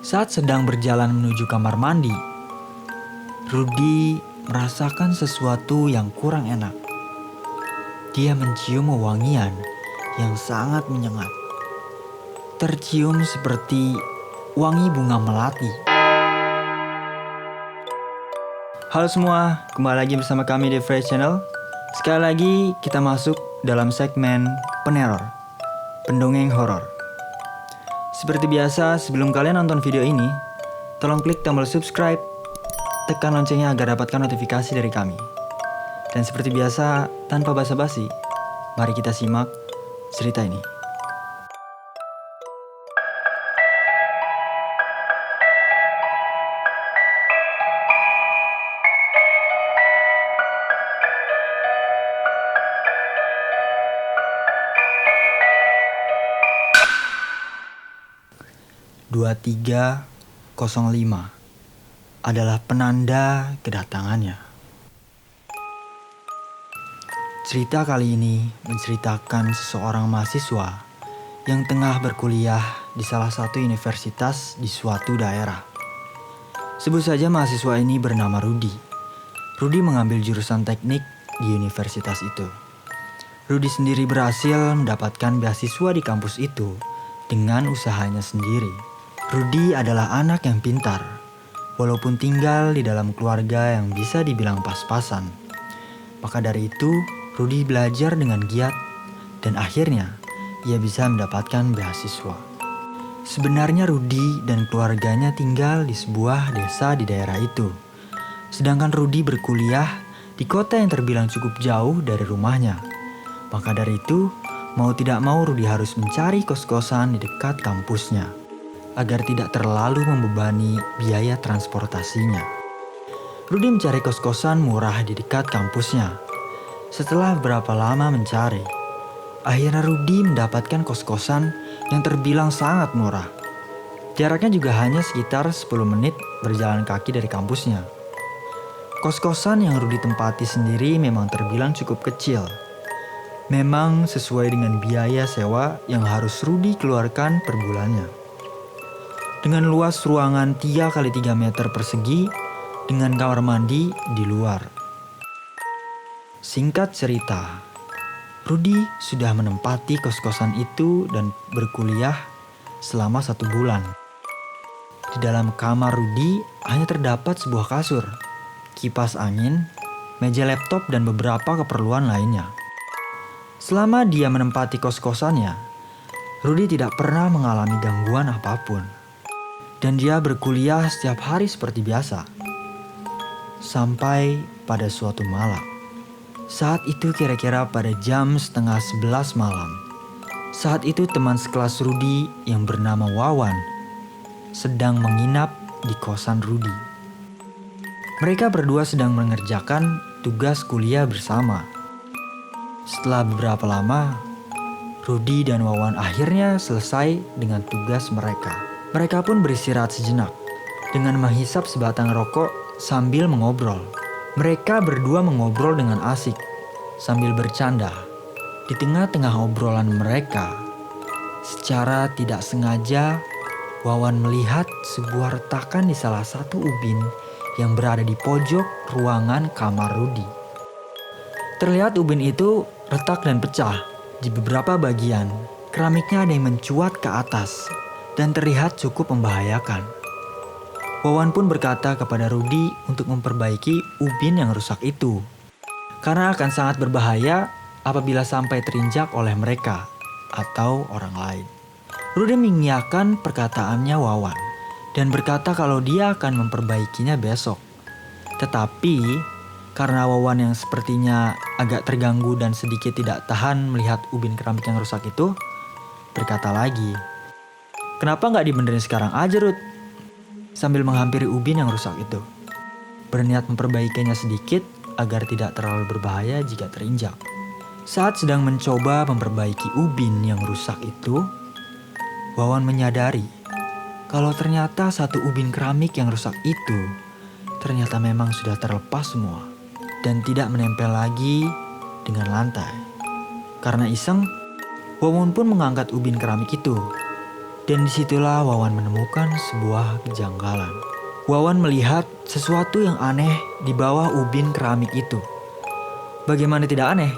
Saat sedang berjalan menuju kamar mandi, Rudy merasakan sesuatu yang kurang enak. Dia mencium wewangian yang sangat menyengat. Tercium seperti wangi bunga melati. Halo semua, kembali lagi bersama kami di Fresh Channel. Sekali lagi kita masuk dalam segmen peneror, pendongeng horor. Seperti biasa, sebelum kalian nonton video ini, tolong klik tombol subscribe, tekan loncengnya agar dapatkan notifikasi dari kami. Dan seperti biasa, tanpa basa-basi, mari kita simak cerita ini. Dua 2305 adalah penanda kedatangannya. Cerita kali ini menceritakan seseorang mahasiswa yang tengah berkuliah di salah satu universitas di suatu daerah. Sebut saja mahasiswa ini bernama Rudy. Rudy mengambil jurusan teknik di universitas itu. Rudy sendiri berhasil mendapatkan beasiswa di kampus itu dengan usahanya sendiri. Rudy adalah anak yang pintar, walaupun tinggal di dalam keluarga yang bisa dibilang pas-pasan. Maka dari itu, Rudy belajar dengan giat dan akhirnya ia bisa mendapatkan beasiswa. Sebenarnya Rudy dan keluarganya tinggal di sebuah desa di daerah itu. Sedangkan Rudy berkuliah di kota yang terbilang cukup jauh dari rumahnya. Maka dari itu, mau tidak mau Rudy harus mencari kos-kosan di dekat kampusnya agar tidak terlalu membebani biaya transportasinya. Rudy mencari kos-kosan murah di dekat kampusnya. Setelah beberapa lama mencari, akhirnya Rudy mendapatkan kos-kosan yang terbilang sangat murah. Jaraknya juga hanya sekitar 10 menit berjalan kaki dari kampusnya. Kos-kosan yang Rudy tempati sendiri memang terbilang cukup kecil. Memang sesuai dengan biaya sewa yang harus Rudy keluarkan per bulannya. Dengan luas ruangan 3x3 meter persegi dengan kamar mandi di luar. Singkat cerita, Rudy sudah menempati kos-kosan itu dan berkuliah selama 1 bulan. Di dalam kamar Rudy hanya terdapat sebuah kasur, kipas angin, meja laptop dan beberapa keperluan lainnya. Selama dia menempati kos-kosannya, Rudy tidak pernah mengalami gangguan apapun. Dan dia berkuliah setiap hari seperti biasa. Sampai pada suatu malam. Saat itu kira-kira pada jam setengah 11 malam. Saat itu teman sekelas Rudy yang bernama Wawan sedang menginap di kosan Rudy. Mereka berdua sedang mengerjakan tugas kuliah bersama. Setelah beberapa lama, Rudy dan Wawan akhirnya selesai dengan tugas mereka. Mereka pun beristirahat sejenak dengan menghisap sebatang rokok sambil mengobrol. Mereka berdua mengobrol dengan asik sambil bercanda. Di tengah-tengah obrolan mereka, secara tidak sengaja Wawan melihat sebuah retakan di salah satu ubin yang berada di pojok ruangan kamar Rudy. Terlihat ubin itu retak dan pecah di beberapa bagian. Keramiknya ada yang mencuat ke atas dan terlihat cukup membahayakan. Wawan pun berkata kepada Rudy untuk memperbaiki ubin yang rusak itu. Karena akan sangat berbahaya apabila sampai terinjak oleh mereka atau orang lain. Rudy mengiyakan perkataannya Wawan dan berkata kalau dia akan memperbaikinya besok. Tetapi karena Wawan yang sepertinya agak terganggu dan sedikit tidak tahan melihat ubin keramik yang rusak itu, berkata lagi, "Kenapa nggak dibenerin sekarang aja, Rud?" Sambil menghampiri ubin yang rusak itu. Berniat memperbaikinya sedikit agar tidak terlalu berbahaya jika terinjak. Saat sedang mencoba memperbaiki ubin yang rusak itu, Wawan menyadari kalau ternyata satu ubin keramik yang rusak itu ternyata memang sudah terlepas semua dan tidak menempel lagi dengan lantai. Karena iseng, Wawan pun mengangkat ubin keramik itu. Dan disitulah Wawan menemukan sebuah kejanggalan. Wawan melihat sesuatu yang aneh di bawah ubin keramik itu. Bagaimana tidak aneh?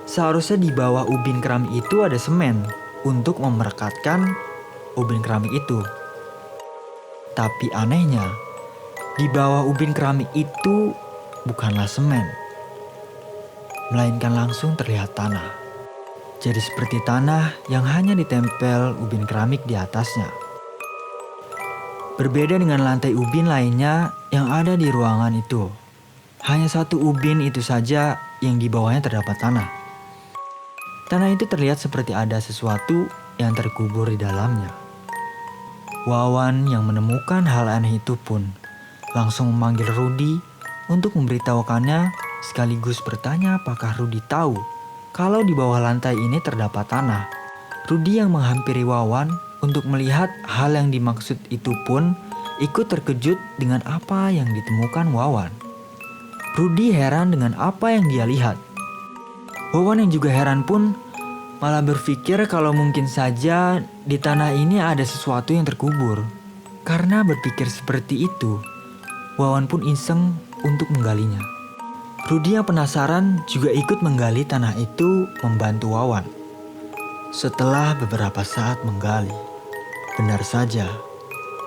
Seharusnya di bawah ubin keramik itu ada semen untuk memerekatkan ubin keramik itu. Tapi anehnya, di bawah ubin keramik itu bukanlah semen, melainkan langsung terlihat tanah. Jadi seperti tanah yang hanya ditempel ubin keramik di atasnya. Berbeda dengan lantai ubin lainnya yang ada di ruangan itu. Hanya satu ubin itu saja yang di bawahnya terdapat tanah. Tanah itu terlihat seperti ada sesuatu yang terkubur di dalamnya. Wawan yang menemukan hal aneh itu pun langsung memanggil Rudy untuk memberitahukannya, sekaligus bertanya apakah Rudy tahu kalau di bawah lantai ini terdapat tanah. Rudy yang menghampiri Wawan untuk melihat hal yang dimaksud itu pun ikut terkejut dengan apa yang ditemukan Wawan. Rudy heran dengan apa yang dia lihat. Wawan yang juga heran pun malah berpikir kalau mungkin saja di tanah ini ada sesuatu yang terkubur. Karena berpikir seperti itu, Wawan pun iseng untuk menggalinya. Rudy yang penasaran juga ikut menggali tanah itu membantu Wawan. Setelah beberapa saat menggali, benar saja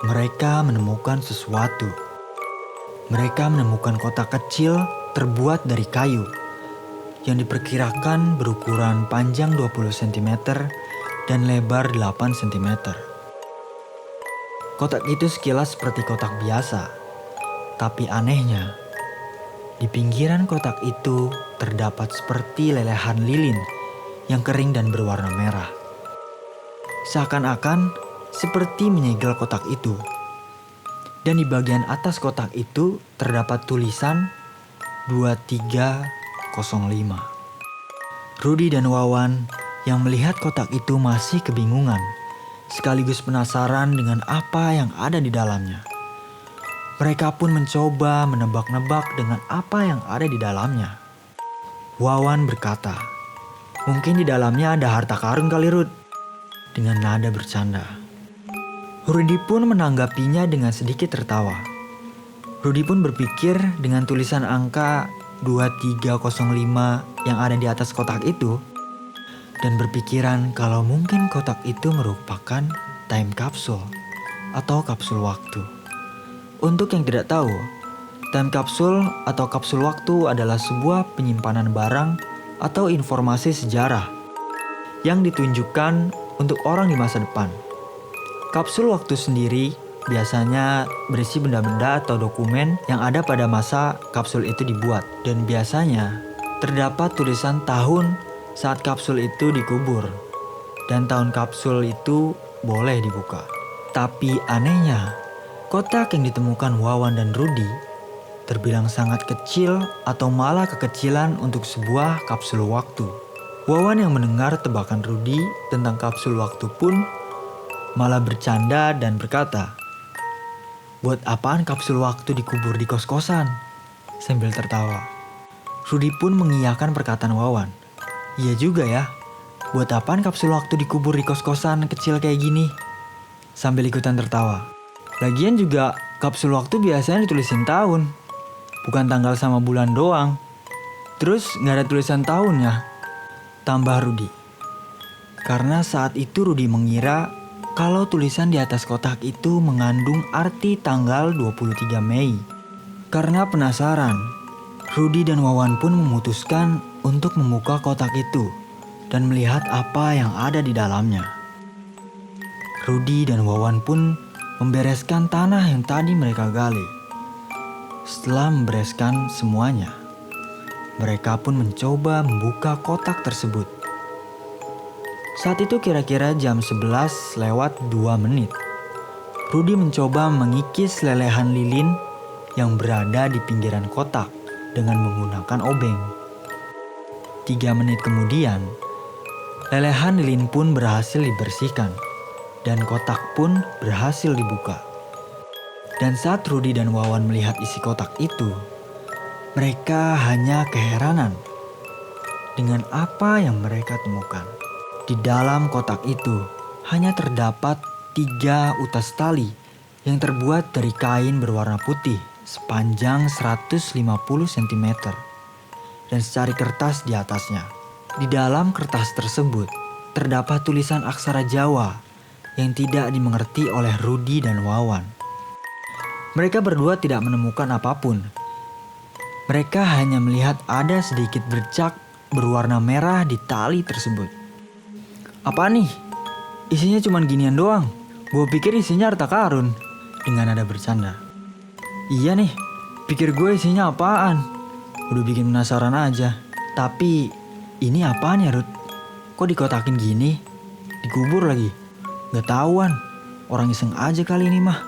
mereka menemukan sesuatu. Mereka menemukan kotak kecil terbuat dari kayu yang diperkirakan berukuran panjang 20 cm dan lebar 8 cm. Kotak itu sekilas seperti kotak biasa, tapi anehnya, di pinggiran kotak itu terdapat seperti lelehan lilin yang kering dan berwarna merah. Seakan-akan seperti menyegel kotak itu. Dan di bagian atas kotak itu terdapat tulisan 2305. Rudy dan Wawan yang melihat kotak itu masih kebingungan, sekaligus penasaran dengan apa yang ada di dalamnya. Mereka pun mencoba menebak-nebak dengan apa yang ada di dalamnya. Wawan berkata, "Mungkin di dalamnya ada harta karun kali, Rud," dengan nada bercanda. Rudy pun menanggapinya dengan sedikit tertawa. Rudy pun berpikir dengan tulisan angka 2305 yang ada di atas kotak itu, dan berpikiran kalau mungkin kotak itu merupakan time capsule atau kapsul waktu. Untuk yang tidak tahu, time capsule atau kapsul waktu adalah sebuah penyimpanan barang atau informasi sejarah yang ditunjukkan untuk orang di masa depan. Kapsul waktu sendiri biasanya berisi benda-benda atau dokumen yang ada pada masa kapsul itu dibuat, dan biasanya terdapat tulisan tahun saat kapsul itu dikubur dan tahun kapsul itu boleh dibuka. Tapi anehnya, kotak yang ditemukan Wawan dan Rudy terbilang sangat kecil atau malah kekecilan untuk sebuah kapsul waktu. Wawan yang mendengar tebakan Rudy tentang kapsul waktu pun malah bercanda dan berkata, "Buat apaan kapsul waktu dikubur di kos-kosan?" sambil tertawa. Rudy pun mengiyakan perkataan Wawan. "Iya juga ya, buat apaan kapsul waktu dikubur di kos-kosan kecil kayak gini?" sambil ikutan tertawa. Lagian juga kapsul waktu biasanya ditulisin tahun, bukan tanggal sama bulan doang. Terus gak ada tulisan tahunnya, tambah Rudy. Karena saat itu Rudy mengira kalau tulisan di atas kotak itu mengandung arti tanggal 23 Mei. Karena penasaran, Rudy dan Wawan pun memutuskan untuk membuka kotak itu dan melihat apa yang ada di dalamnya. Rudy dan Wawan pun membereskan tanah yang tadi mereka gali. Setelah membereskan semuanya, mereka pun mencoba membuka kotak tersebut. Saat itu kira-kira jam 11:02. Rudy mencoba mengikis lelehan lilin yang berada di pinggiran kotak dengan menggunakan obeng. 3 menit kemudian, lelehan lilin pun berhasil dibersihkan dan kotak pun berhasil dibuka. Dan saat Rudy dan Wawan melihat isi kotak itu, mereka hanya keheranan dengan apa yang mereka temukan. Di dalam kotak itu hanya terdapat 3 utas tali yang terbuat dari kain berwarna putih sepanjang 150 cm dan secari kertas di atasnya. Di dalam kertas tersebut terdapat tulisan aksara Jawa yang tidak dimengerti oleh Rudi dan Wawan. Mereka berdua tidak menemukan apapun. Mereka hanya melihat ada sedikit bercak berwarna merah di tali tersebut. Apa nih? Isinya cuma ginian doang. Gue pikir isinya harta karun. Dengan nada bercanda. Iya nih, pikir gue isinya apaan? Udah bikin penasaran aja. Tapi ini apaan ya Ruth? Kok dikotakin gini? Dikubur lagi? Gak tauan. Orang iseng aja kali ini mah.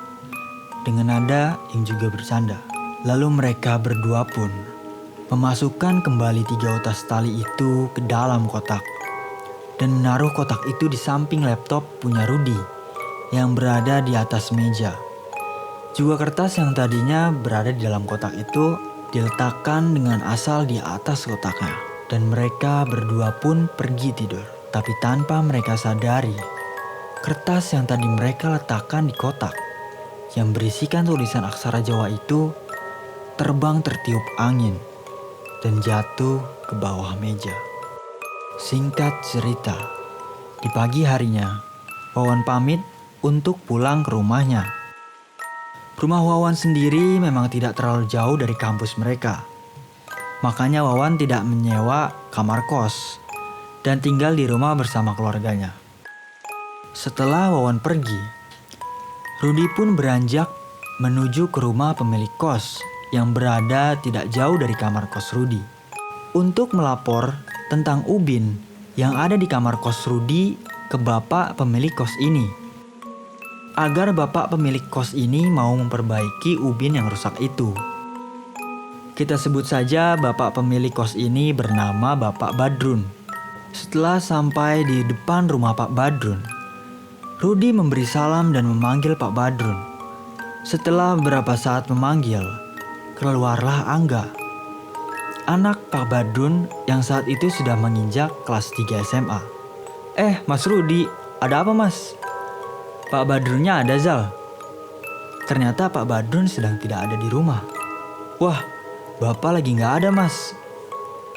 Dengan nada yang juga bercanda. Lalu mereka berdua pun memasukkan kembali 3 utas tali itu ke dalam kotak. Dan menaruh kotak itu di samping laptop punya Rudi yang berada di atas meja. Juga kertas yang tadinya berada di dalam kotak itu diletakkan dengan asal di atas kotaknya. Dan mereka berdua pun pergi tidur. Tapi tanpa mereka sadari, kertas yang tadi mereka letakkan di kotak yang berisikan tulisan aksara Jawa itu terbang tertiup angin dan jatuh ke bawah meja. Singkat cerita, di pagi harinya, Wawan pamit untuk pulang ke rumahnya. Rumah Wawan sendiri memang tidak terlalu jauh dari kampus mereka. Makanya Wawan tidak menyewa kamar kos dan tinggal di rumah bersama keluarganya. Setelah Wawan pergi, Rudi pun beranjak menuju ke rumah pemilik kos yang berada tidak jauh dari kamar kos Rudi untuk melapor tentang ubin yang ada di kamar kos Rudi ke bapak pemilik kos ini, agar bapak pemilik kos ini mau memperbaiki ubin yang rusak itu. Kita sebut saja bapak pemilik kos ini bernama Bapak Badrun. Setelah sampai di depan rumah Pak Badrun, Rudi memberi salam dan memanggil Pak Badrun. Setelah beberapa saat memanggil, keluarlah Angga, anak Pak Badrun yang saat itu sudah menginjak kelas 3 SMA. Mas Rudi, ada apa mas? Pak Badrunnya ada Zal. Ternyata Pak Badrun sedang tidak ada di rumah. Wah, bapak lagi gak ada mas.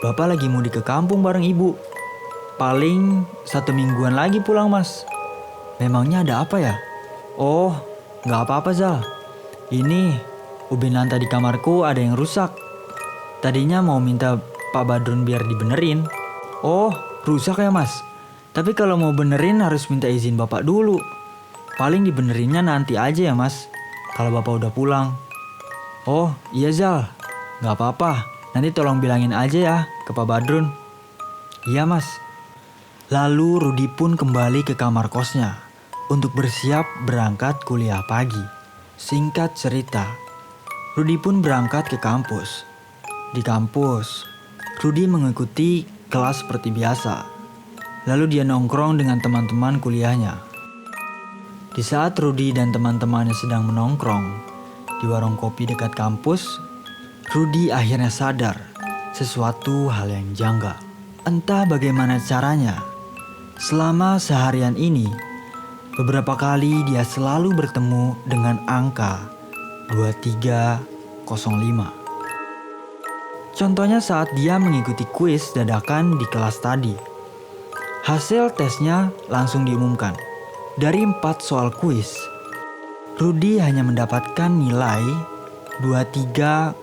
Bapak lagi mudik ke kampung bareng ibu. Paling 1 mingguan lagi pulang mas. Memangnya ada apa ya? Oh, gak apa-apa Zal. Ini ubin lantai di kamarku ada yang rusak. Tadinya mau minta Pak Badrun biar dibenerin. Oh, rusak ya mas? Tapi kalau mau benerin harus minta izin bapak dulu. Paling dibenerinnya nanti aja ya mas, kalau bapak udah pulang. Oh iya Zal, gak apa-apa. Nanti tolong bilangin aja ya ke Pak Badrun. Iya mas. Lalu Rudi pun kembali ke kamar kosnya untuk bersiap berangkat kuliah pagi. Singkat cerita, Rudi pun berangkat ke kampus. Di kampus, Rudi mengikuti kelas seperti biasa. Lalu dia nongkrong dengan teman-teman kuliahnya. Di saat Rudi dan teman-temannya sedang menongkrong di warung kopi dekat kampus, Rudi akhirnya sadar sesuatu hal yang janggal. Entah bagaimana caranya, selama seharian ini, beberapa kali dia selalu bertemu dengan angka 2305. Contohnya saat dia mengikuti kuis dadakan di kelas tadi. Hasil tesnya langsung diumumkan. Dari 4 soal kuis, Rudi hanya mendapatkan nilai 23,05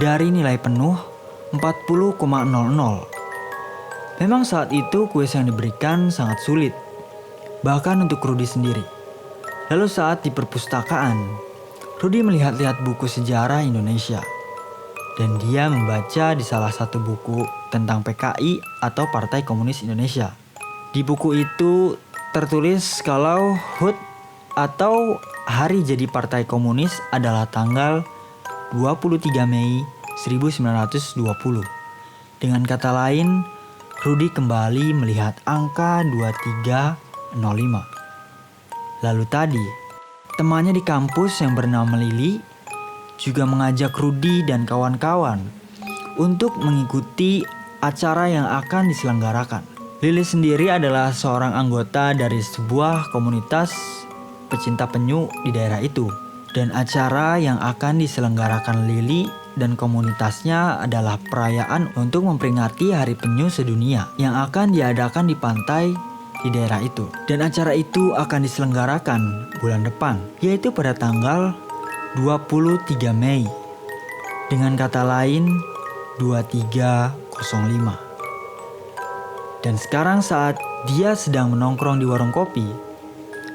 dari nilai penuh 40,00. Memang saat itu kuis yang diberikan sangat sulit, bahkan untuk Rudi sendiri. Lalu saat di perpustakaan, Rudi melihat-lihat buku sejarah Indonesia. Dan dia membaca di salah satu buku tentang PKI atau Partai Komunis Indonesia. Di buku itu tertulis kalau HUT atau hari jadi Partai Komunis adalah tanggal 23 Mei 1920. Dengan kata lain, Rudi kembali melihat angka 2305. Lalu tadi, temannya di kampus yang bernama Lili juga mengajak Rudi dan kawan-kawan untuk mengikuti acara yang akan diselenggarakan. Lili sendiri adalah seorang anggota dari sebuah komunitas pecinta penyu di daerah itu. Dan acara yang akan diselenggarakan Lili dan komunitasnya adalah perayaan untuk memperingati Hari Penyu Sedunia yang akan diadakan di pantai di daerah itu. Dan acara itu akan diselenggarakan bulan depan, yaitu pada tanggal 23 Mei. Dengan kata lain, 2305. Dan sekarang saat dia sedang menongkrong di warung kopi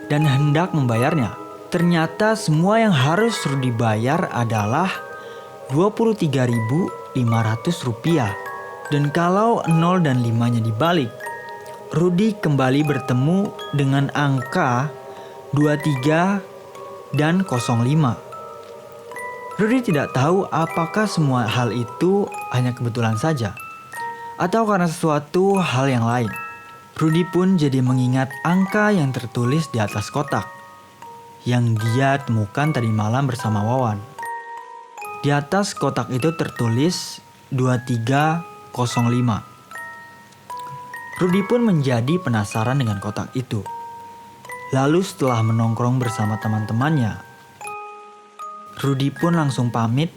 dan hendak membayarnya, ternyata semua yang harus Rudy bayar adalah Rp23.500. Dan kalau 0 dan 5-nya dibalik, Rudy kembali bertemu dengan angka 23 dan 05. Rudy tidak tahu apakah semua hal itu hanya kebetulan saja atau karena sesuatu hal yang lain. Rudy pun jadi mengingat angka yang tertulis di atas kotak yang dia temukan tadi malam bersama Wawan. Di atas kotak itu tertulis 2305. Rudy pun menjadi penasaran dengan kotak itu. Lalu setelah menongkrong bersama teman-temannya, Rudy pun langsung pamit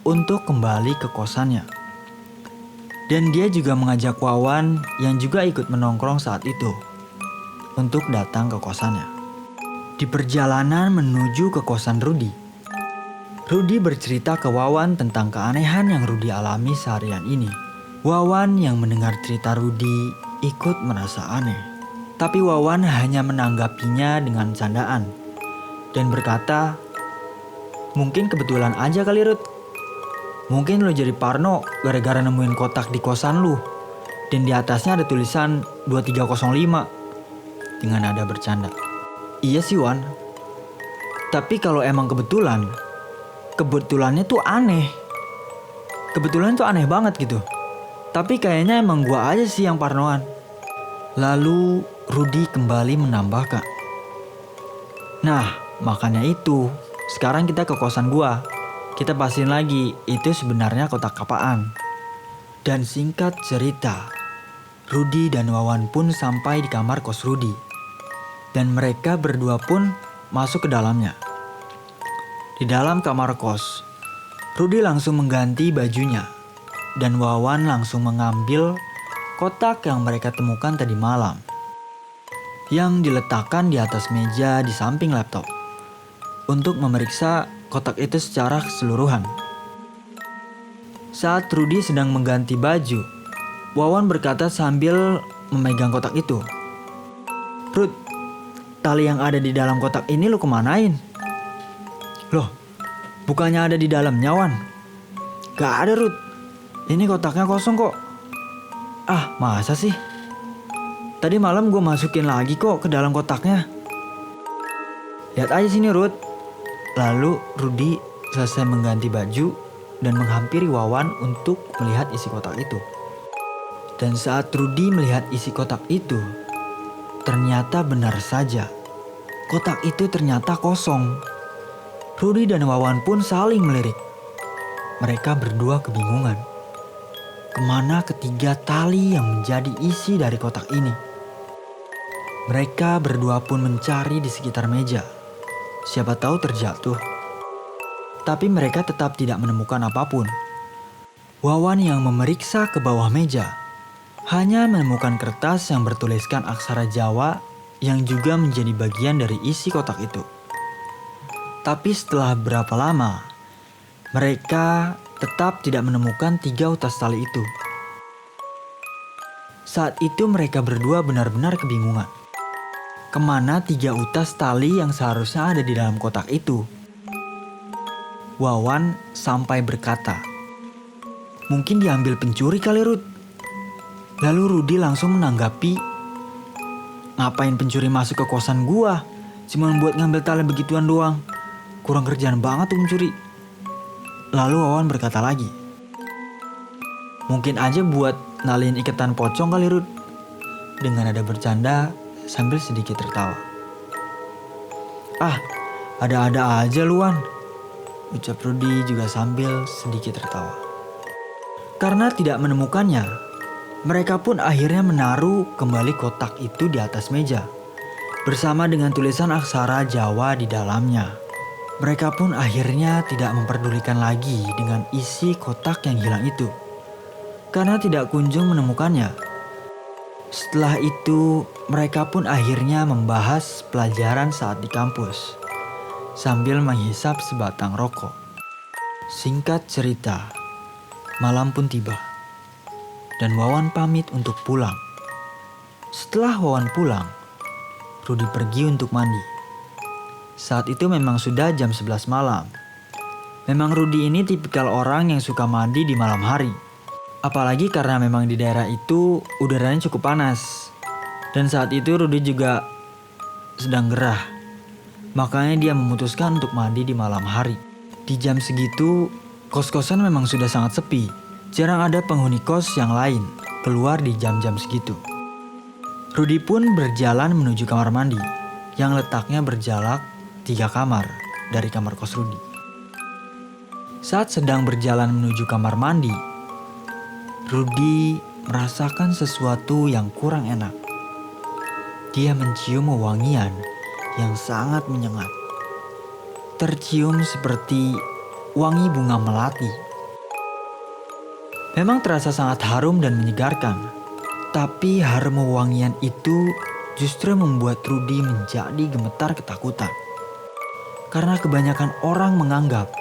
untuk kembali ke kosannya. Dan dia juga mengajak Wawan yang juga ikut menongkrong saat itu untuk datang ke kosannya. Di perjalanan menuju ke kosan Rudy bercerita ke Wawan tentang keanehan yang Rudy alami seharian ini. Wawan yang mendengar cerita Rudy ikut merasa aneh. Tapi Wawan hanya menanggapinya dengan candaan dan berkata, "Mungkin kebetulan aja kali Rud. Mungkin lo jadi parno gara-gara nemuin kotak di kosan lu. Dan di atasnya ada tulisan 2305. Dengan nada bercanda. Iya sih Wan. Tapi kalau emang kebetulannya tuh aneh. Kebetulan tuh aneh banget gitu. Tapi kayaknya emang gua aja sih yang parnoan." Lalu Rudy kembali menambahkan, "Nah, makanya itu. Sekarang kita ke kosan gua. Kita pastiin lagi itu sebenarnya kotak apaan." Dan singkat cerita, Rudy dan Wawan pun sampai di kamar kos Rudy. Dan mereka berdua pun masuk ke dalamnya. Di dalam kamar kos, Rudy langsung mengganti bajunya. Dan Wawan langsung mengambil kotak yang mereka temukan tadi malam, yang diletakkan di atas meja di samping laptop, untuk memeriksa kotak itu secara keseluruhan. Saat Rudy sedang mengganti baju, Wawan berkata sambil memegang kotak itu, "Rud, tali yang ada di dalam kotak ini lu kemanain?" "Loh, bukannya ada di dalamnya Wan?" "Gak ada Rud, ini kotaknya kosong kok." "Ah, masa sih? Tadi malam gue masukin lagi kok ke dalam kotaknya." "Lihat aja sini Rud." Lalu Rudy selesai mengganti baju dan menghampiri Wawan untuk melihat isi kotak itu. Dan saat Rudy melihat isi kotak itu, ternyata benar saja. Kotak itu ternyata kosong. Rudy dan Wawan pun saling melirik. Mereka berdua kebingungan. Kemana ketiga tali yang menjadi isi dari kotak ini? Mereka berdua pun mencari di sekitar meja. Siapa tahu terjatuh. Tapi mereka tetap tidak menemukan apapun. Wawan yang memeriksa ke bawah meja hanya menemukan kertas yang bertuliskan aksara Jawa yang juga menjadi bagian dari isi kotak itu. Tapi setelah berapa lama, mereka tetap tidak menemukan 3 utas tali itu. Saat itu mereka berdua benar-benar kebingungan. Kemana 3 utas tali yang seharusnya ada di dalam kotak itu? Wawan sampai berkata, "Mungkin diambil pencuri kali Rud." Lalu Rudy langsung menanggapi, "Ngapain pencuri masuk ke kosan gua? Cuma buat ngambil tali begituan doang. Kurang kerjaan banget tuh pencuri." Lalu Wawan berkata lagi, "Mungkin aja buat naliin ikatan pocong kali Rud." Dengan nada bercanda sambil sedikit tertawa. "Ah, ada-ada aja luan," ucap Rudy juga sambil sedikit tertawa. Karena tidak menemukannya, Mereka pun akhirnya menaruh kembali kotak itu di atas meja, bersama dengan tulisan aksara Jawa di dalamnya. Mereka pun akhirnya tidak memperdulikan lagi dengan isi kotak yang hilang itu, karena tidak kunjung menemukannya. Setelah itu, mereka pun akhirnya membahas pelajaran saat di kampus, sambil menghisap sebatang rokok. Singkat cerita, malam pun tiba, dan Wawan pamit untuk pulang. Setelah Wawan pulang, Rudi pergi untuk mandi. Saat itu memang sudah jam 11 malam. Memang Rudi ini tipikal orang yang suka mandi di malam hari. Apalagi karena memang di daerah itu udaranya cukup panas. Dan saat itu Rudi juga sedang gerah. Makanya dia memutuskan untuk mandi di malam hari. Di jam segitu, kos-kosan memang sudah sangat sepi. Jarang ada penghuni kos yang lain keluar di jam-jam segitu. Rudi pun berjalan menuju kamar mandi yang letaknya berjarak 3 kamar dari kamar kos Rudi. Saat sedang berjalan menuju kamar mandi, Rudi merasakan sesuatu yang kurang enak. Dia mencium wewangian yang sangat menyengat. Tercium seperti wangi bunga melati. Memang terasa sangat harum dan menyegarkan. Tapi harum wewangian itu justru membuat Rudi menjadi gemetar ketakutan. Karena kebanyakan orang menganggap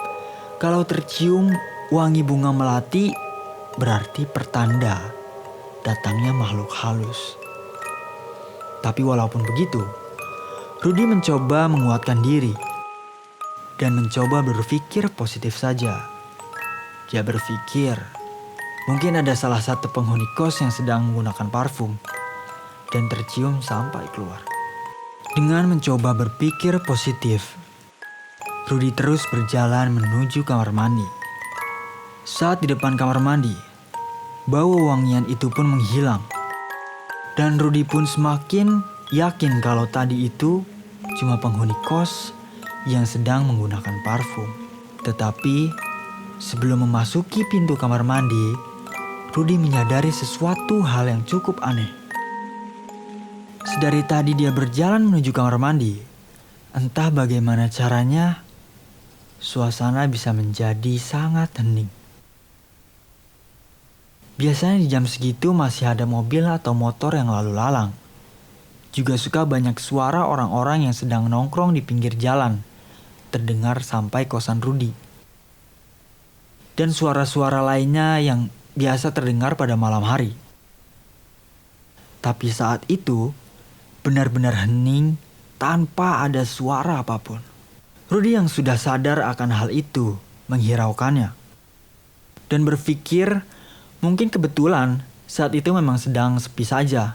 kalau tercium wangi bunga melati berarti pertanda datangnya makhluk halus. Tapi walaupun begitu, Rudi mencoba menguatkan diri dan mencoba berpikir positif saja. Dia berpikir, mungkin ada salah satu penghuni kos yang sedang menggunakan parfum dan tercium sampai keluar. Dengan mencoba berpikir positif, Rudi terus berjalan menuju kamar mandi. Saat di depan kamar mandi, bau wangian itu pun menghilang. Dan Rudi pun semakin yakin kalau tadi itu cuma penghuni kos yang sedang menggunakan parfum. Tetapi sebelum memasuki pintu kamar mandi, Rudi menyadari sesuatu hal yang cukup aneh. Sedari tadi dia berjalan menuju kamar mandi, entah bagaimana caranya, suasana bisa menjadi sangat hening. Biasanya di jam segitu masih ada mobil atau motor yang lalu lalang. Juga suka banyak suara orang-orang yang sedang nongkrong di pinggir jalan, terdengar sampai kosan Rudi. Dan suara-suara lainnya yang biasa terdengar pada malam hari. Tapi saat itu, benar-benar hening tanpa ada suara apapun. Rudi yang sudah sadar akan hal itu menghiraukannya. Dan berpikir mungkin kebetulan saat itu memang sedang sepi saja.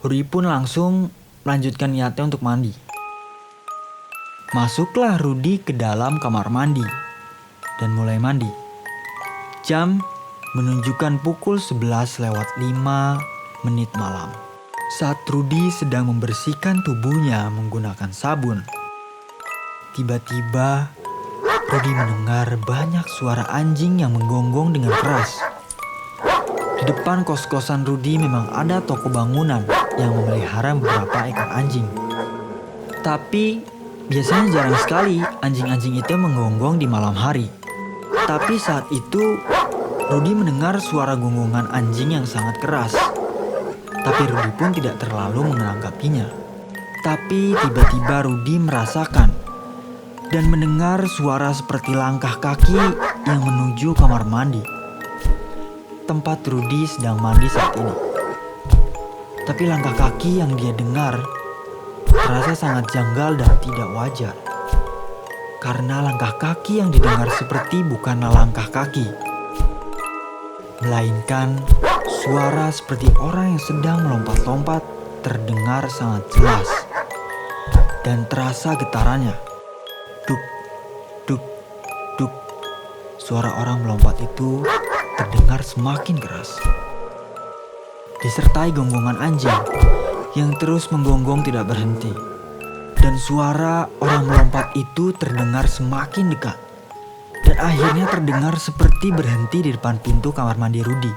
Rudi pun langsung melanjutkan niatnya untuk mandi. Masuklah Rudi ke dalam kamar mandi dan mulai mandi. Jam menunjukkan pukul 11:05 malam. Saat Rudi sedang membersihkan tubuhnya menggunakan sabun, tiba-tiba Rudi mendengar banyak suara anjing yang menggonggong dengan keras. Di depan kos-kosan Rudi memang ada toko bangunan yang memelihara beberapa ekor anjing. Tapi biasanya jarang sekali anjing-anjing itu menggonggong di malam hari. Tapi saat itu Rudi mendengar suara gonggongan anjing yang sangat keras. Tapi Rudi pun tidak terlalu menanggapinya. Tapi tiba-tiba Rudi merasakan dan mendengar suara seperti langkah kaki yang menuju kamar mandi. Tempat Rudi sedang mandi saat ini. Tapi langkah kaki yang dia dengar terasa sangat janggal dan tidak wajar. Karena langkah kaki yang didengar seperti bukanlah langkah kaki, melainkan suara seperti orang yang sedang melompat-lompat terdengar sangat jelas. Dan terasa getarannya. Duk, duk, duk. Suara orang melompat itu terdengar semakin keras. Disertai gonggongan anjing yang terus menggonggong tidak berhenti. Dan suara orang melompat itu terdengar semakin dekat. Dan akhirnya terdengar seperti berhenti di depan pintu kamar mandi Rudi.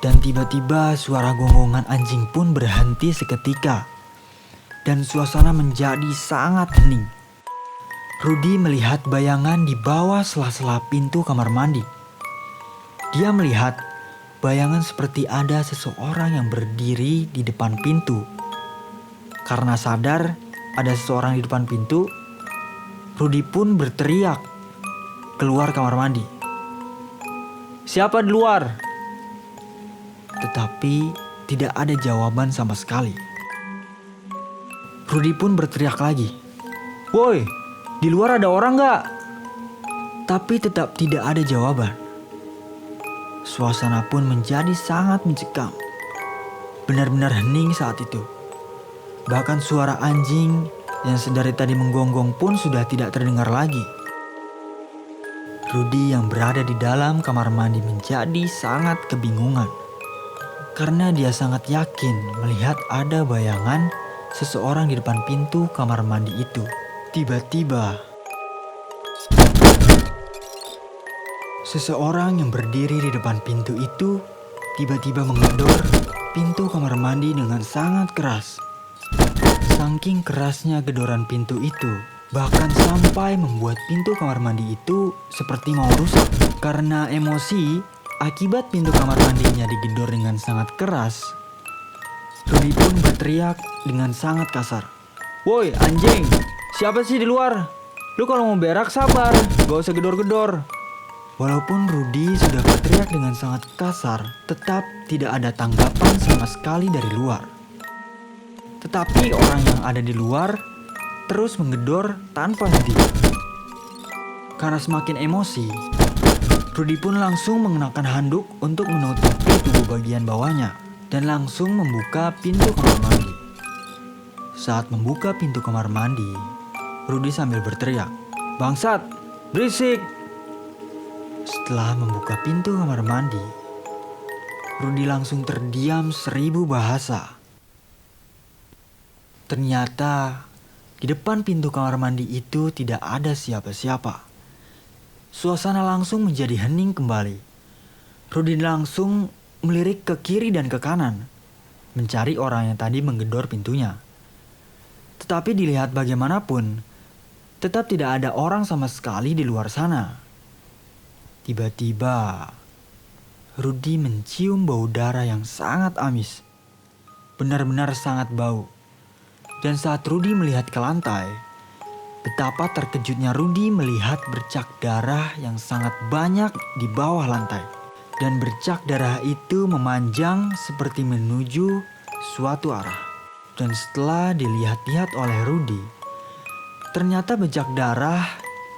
Dan tiba-tiba suara gonggongan anjing pun berhenti seketika. Dan suasana menjadi sangat hening. Rudy melihat bayangan di bawah sela-sela pintu kamar mandi. Dia melihat bayangan seperti ada seseorang yang berdiri di depan pintu. Karena sadar ada seseorang di depan pintu, Rudy pun berteriak keluar kamar mandi. "Siapa di luar?" Tetapi tidak ada jawaban sama sekali. Rudy pun berteriak lagi, "Woi, di luar ada orang gak?" Tapi tetap tidak ada jawaban. Suasana pun menjadi sangat mencekam. Benar-benar hening saat itu. Bahkan suara anjing yang sedari tadi menggonggong pun sudah tidak terdengar lagi. Rudy yang berada di dalam kamar mandi menjadi sangat kebingungan. Karena dia sangat yakin melihat ada bayangan seseorang di depan pintu kamar mandi itu. Tiba-tiba, seseorang yang berdiri di depan pintu itu tiba-tiba menggedor pintu kamar mandi dengan sangat keras. Saking kerasnya gedoran pintu itu, bahkan sampai membuat pintu kamar mandi itu seperti mau rusak. Karena emosi, akibat pintu kamar mandinya digedor dengan sangat keras, Rudy pun berteriak dengan sangat kasar. "Woi anjing, siapa sih di luar? Lu kalau mau berak sabar, gak usah gedor-gedor." Walaupun Rudy sudah berteriak dengan sangat kasar, tetap tidak ada tanggapan sama sekali dari luar. Tetapi orang yang ada di luar terus menggedor tanpa henti. Karena semakin emosi, Rudy pun langsung mengenakan handuk untuk menutupi tubuh bagian bawahnya dan langsung membuka pintu kamar mandi. Saat membuka pintu kamar mandi, Rudy sambil berteriak, "Bangsat, berisik!" Setelah membuka pintu kamar mandi, Rudy langsung terdiam 1000 bahasa. Ternyata di depan pintu kamar mandi itu tidak ada siapa-siapa. Suasana langsung menjadi hening kembali. Rudy langsung melirik ke kiri dan ke kanan, mencari orang yang tadi menggedor pintunya. Tetapi dilihat bagaimanapun, tetap tidak ada orang sama sekali di luar sana. Tiba-tiba, Rudy mencium bau darah yang sangat amis. Benar-benar sangat bau. Dan saat Rudy melihat ke lantai, betapa terkejutnya Rudy melihat bercak darah yang sangat banyak di bawah lantai. Dan bercak darah itu memanjang seperti menuju suatu arah. Dan setelah dilihat-lihat oleh Rudy, ternyata bercak darah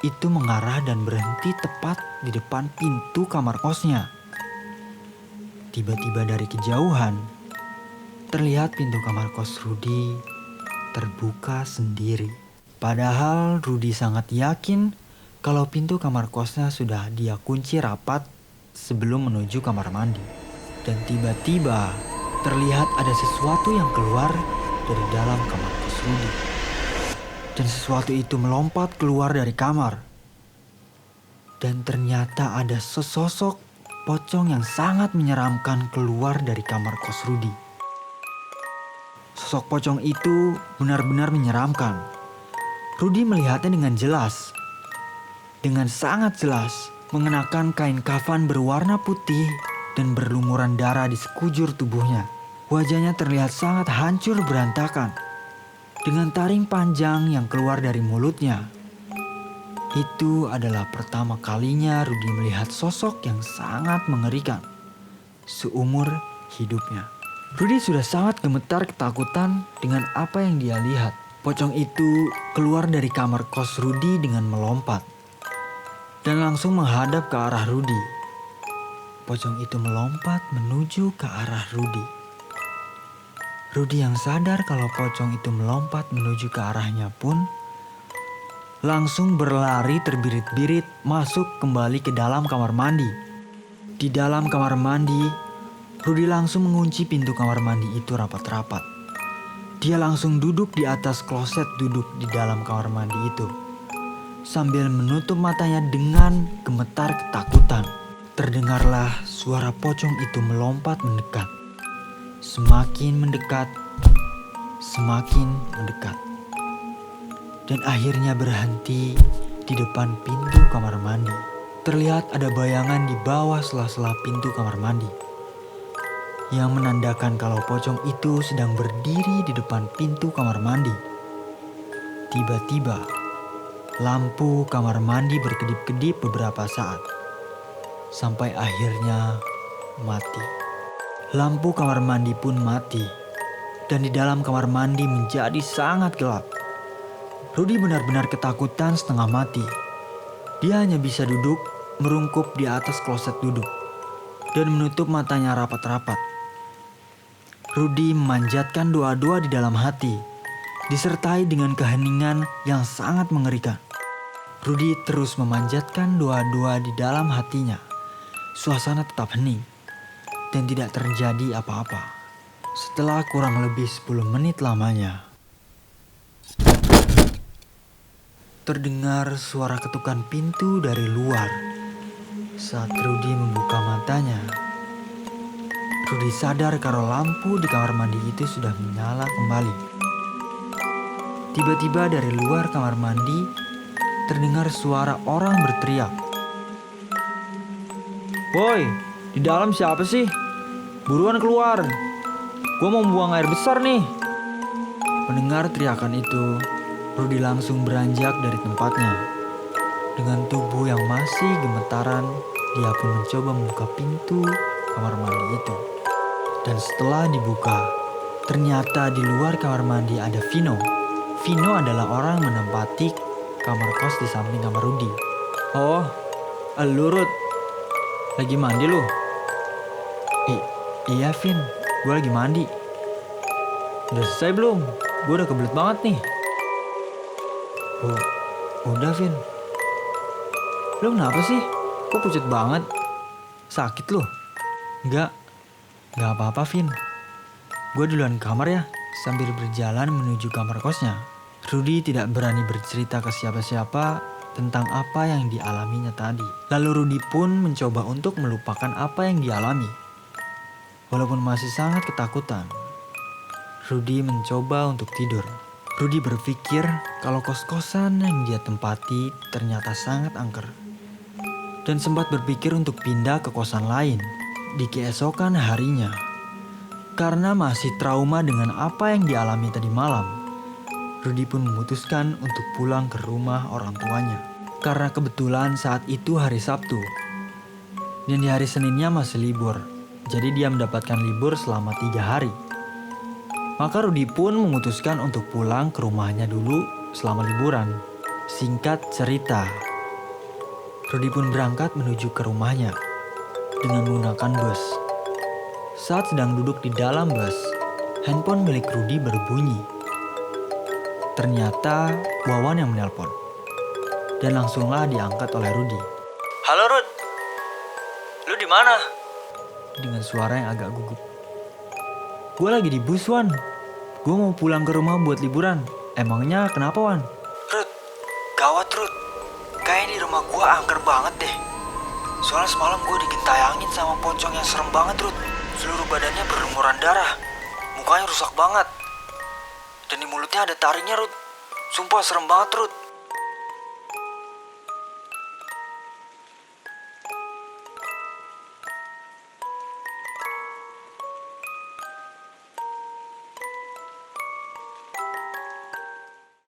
itu mengarah dan berhenti tepat di depan pintu kamar kosnya. Tiba-tiba dari kejauhan, terlihat pintu kamar kos Rudy terbuka sendiri. Padahal Rudy sangat yakin kalau pintu kamar kosnya sudah dia kunci rapat sebelum menuju kamar mandi. Dan tiba-tiba terlihat ada sesuatu yang keluar dari dalam kamar kos Rudy. Dan sesuatu itu melompat keluar dari kamar. Dan ternyata ada sesosok pocong yang sangat menyeramkan keluar dari kamar kos Rudy. Sosok pocong itu benar-benar menyeramkan. Rudy melihatnya dengan jelas. Dengan sangat jelas, mengenakan kain kafan berwarna putih dan berlumuran darah di sekujur tubuhnya. Wajahnya terlihat sangat hancur berantakan, dengan taring panjang yang keluar dari mulutnya. Itu adalah pertama kalinya Rudy melihat sosok yang sangat mengerikan seumur hidupnya. Rudy sudah sangat gemetar ketakutan dengan apa yang dia lihat. Pocong itu keluar dari kamar kos Rudy dengan melompat dan langsung menghadap ke arah Rudy. Pocong itu melompat menuju ke arah Rudy. Rudy yang sadar kalau pocong itu melompat menuju ke arahnya pun langsung berlari terbirit-birit masuk kembali ke dalam kamar mandi. Di dalam kamar mandi, Rudy langsung mengunci pintu kamar mandi itu rapat-rapat. Dia langsung duduk di atas kloset duduk di dalam kamar mandi itu, sambil menutup matanya dengan gemetar ketakutan. Terdengarlah suara pocong itu melompat mendekat. Semakin mendekat, semakin mendekat. Dan akhirnya berhenti di depan pintu kamar mandi. Terlihat ada bayangan di bawah sela-sela pintu kamar mandi, yang menandakan kalau pocong itu sedang berdiri di depan pintu kamar mandi. Tiba-tiba, lampu kamar mandi berkedip-kedip beberapa saat, sampai akhirnya mati. Lampu kamar mandi pun mati, dan di dalam kamar mandi menjadi sangat gelap. Rudy benar-benar ketakutan setengah mati. Dia hanya bisa duduk, merungkup di atas kloset duduk, dan menutup matanya rapat-rapat. Rudy memanjatkan doa-doa di dalam hati, disertai dengan keheningan yang sangat mengerikan. Rudy terus memanjatkan doa-doa di dalam hatinya. Suasana tetap hening, dan tidak terjadi apa-apa. Setelah kurang lebih 10 menit lamanya, terdengar suara ketukan pintu dari luar. Saat Rudy membuka matanya, Rudy sadar kalau lampu di kamar mandi itu sudah menyala kembali. Tiba-tiba dari luar kamar mandi terdengar suara orang berteriak. "Woi, di dalam siapa sih? Buruan keluar. Gua mau buang air besar nih." Mendengar teriakan itu, Rudy langsung beranjak dari tempatnya. Dengan tubuh yang masih gemetaran, dia pun mencoba membuka pintu kamar mandi itu. Dan setelah dibuka, ternyata di luar kamar mandi ada Vino. Vino adalah orang menempati kamar kos di samping kamar Rudy. "Oh, lu Rud, lagi mandi lu?" Iya Vin, gue lagi mandi." "Udah selesai belum? Gue udah kebelet banget nih." "Oh, udah Vin." "Lu kenapa sih? Kok pucat banget? Sakit lu?" Enggak apa-apa Vin. Gue duluan ke kamar ya." Sambil berjalan menuju kamar kosnya, Rudy tidak berani bercerita ke siapa-siapa tentang apa yang dialaminya tadi. Lalu Rudy pun mencoba untuk melupakan apa yang dialami. Walaupun masih sangat ketakutan, Rudy mencoba untuk tidur. Rudy berpikir kalau kos-kosan yang dia tempati ternyata sangat angker, dan sempat berpikir untuk pindah ke kosan lain di keesokan harinya. Karena masih trauma dengan apa yang dialami tadi malam, Rudy pun memutuskan untuk pulang ke rumah orang tuanya. Karena kebetulan saat itu hari Sabtu, dan di hari Seninnya masih libur, jadi dia mendapatkan libur selama 3 hari. Maka Rudy pun memutuskan untuk pulang ke rumahnya dulu selama liburan. Singkat cerita, Rudy pun berangkat menuju ke rumahnya dengan menggunakan bus. Saat sedang duduk di dalam bus, handphone milik Rudy berbunyi. Ternyata Wawan yang menelpon, dan langsunglah diangkat oleh Rudy. "Halo Rud, lu di mana?" Dengan suara yang agak gugup. "Gue lagi di bus Wan, gue mau pulang ke rumah buat liburan. Emangnya kenapa Wan?" "Rud, gawat Rud, kayaknya di rumah gue angker banget deh. Soalnya semalam gue digentayangin sama pocong yang serem banget Rud. Seluruh badannya berlumuran darah, mukanya rusak banget, dan di mulutnya ada taringnya Rud. Sumpah serem banget Rud."